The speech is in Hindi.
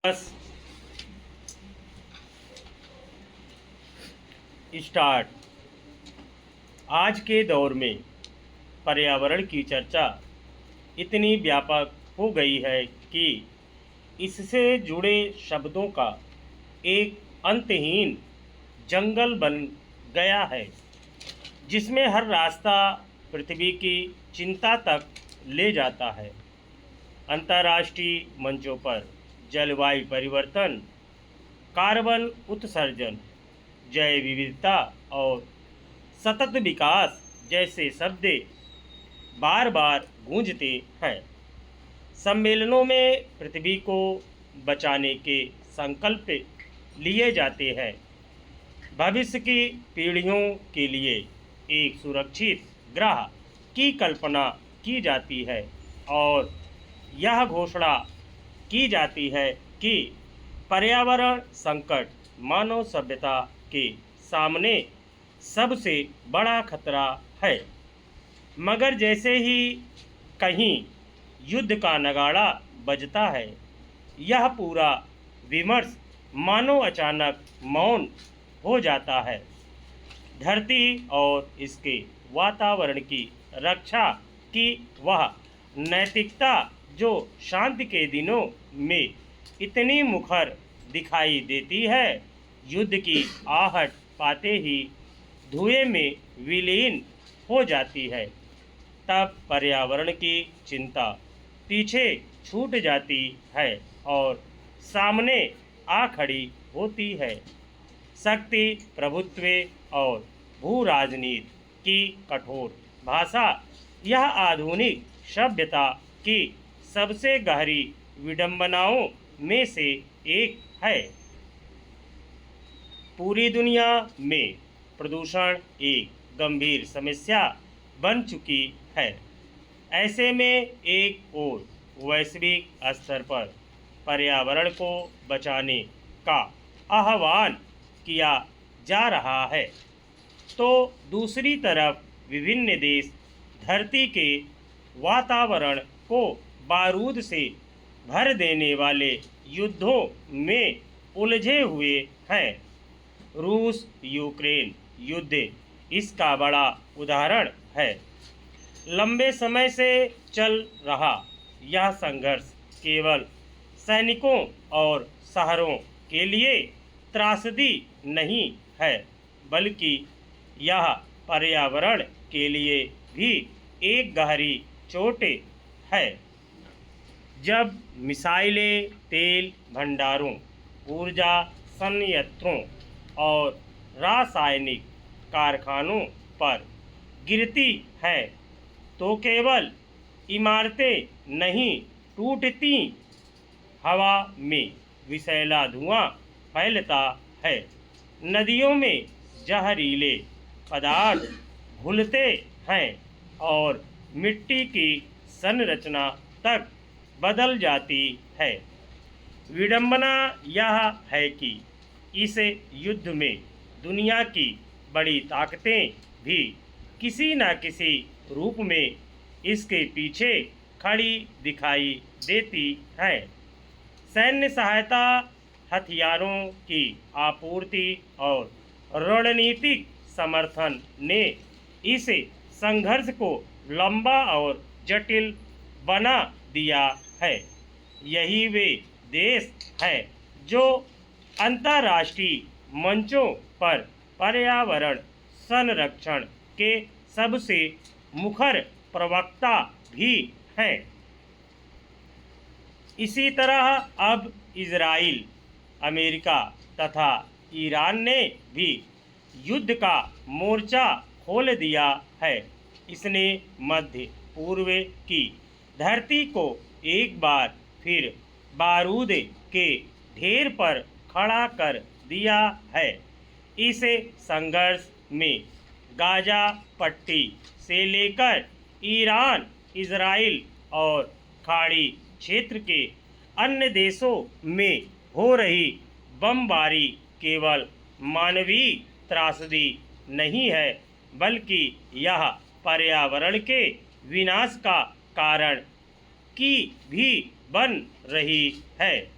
बस स्टार्ट। आज के दौर में पर्यावरण की चर्चा इतनी व्यापक हो गई है कि इससे जुड़े शब्दों का एक अंतहीन जंगल बन गया है, जिसमें हर रास्ता पृथ्वी की चिंता तक ले जाता है। अंतर्राष्ट्रीय मंचों पर जलवायु परिवर्तन, कार्बन उत्सर्जन, जैव विविधता और सतत विकास जैसे शब्द बार बार गूंजते हैं। सम्मेलनों में पृथ्वी को बचाने के संकल्प लिए जाते हैं। भविष्य की पीढ़ियों के लिए एक सुरक्षित ग्रह की कल्पना की जाती है और यह घोषणा की जाती है कि पर्यावरण संकट मानव सभ्यता के सामने सबसे बड़ा खतरा है। मगर जैसे ही कहीं युद्ध का नगाड़ा बजता है, यह पूरा विमर्श मानो अचानक मौन हो जाता है। धरती और इसके वातावरण की रक्षा की वह नैतिकता जो शांति के दिनों में इतनी मुखर दिखाई देती है, युद्ध की आहट पाते ही धुएं में विलीन हो जाती है। तब पर्यावरण की चिंता पीछे छूट जाती है और सामने आ खड़ी होती है शक्ति, प्रभुत्व और भू राजनीति की कठोर भाषा। यह आधुनिक सभ्यता की सबसे गहरी विडंबनाओं में से एक है। पूरी दुनिया में प्रदूषण एक गंभीर समस्या बन चुकी है। ऐसे में एक ओर वैश्विक स्तर पर पर्यावरण को बचाने का आह्वान किया जा रहा है, तो दूसरी तरफ विभिन्न देश धरती के वातावरण को बारूद से भर देने वाले युद्धों में उलझे हुए हैं। रूस यूक्रेन युद्ध इसका बड़ा उदाहरण है। लंबे समय से चल रहा यह संघर्ष केवल सैनिकों और शहरों के लिए त्रासदी नहीं है, बल्कि यह पर्यावरण के लिए भी एक गहरी चोट है। जब मिसाइलें तेल भंडारों, ऊर्जा संयंत्रों और रासायनिक कारखानों पर गिरती है, तो केवल इमारतें नहीं टूटती, हवा में विषैला धुआं फैलता है, नदियों में जहरीले पदार्थ घुलते हैं और मिट्टी की संरचना तक बदल जाती है। विडंबना यह है कि इस युद्ध में दुनिया की बड़ी ताकतें भी किसी न किसी रूप में इसके पीछे खड़ी दिखाई देती है। सैन्य सहायता, हथियारों की आपूर्ति और रणनीतिक समर्थन ने इस संघर्ष को लंबा और जटिल बना दिया है। यही वे देश हैं जो अंतर्राष्ट्रीय मंचों पर पर्यावरण संरक्षण के सबसे मुखर प्रवक्ता भी हैं। इसी तरह अब इजराइल, अमेरिका तथा ईरान ने भी युद्ध का मोर्चा खोल दिया है। इसने मध्य पूर्व की धरती को एक बार फिर बारूद के ढेर पर खड़ा कर दिया है। इस संघर्ष में गाजा पट्टी से लेकर ईरान, इजराइल और खाड़ी क्षेत्र के अन्य देशों में हो रही बमबारी केवल मानवीय त्रासदी नहीं है, बल्कि यह पर्यावरण के विनाश का कारण की भी बन रही है।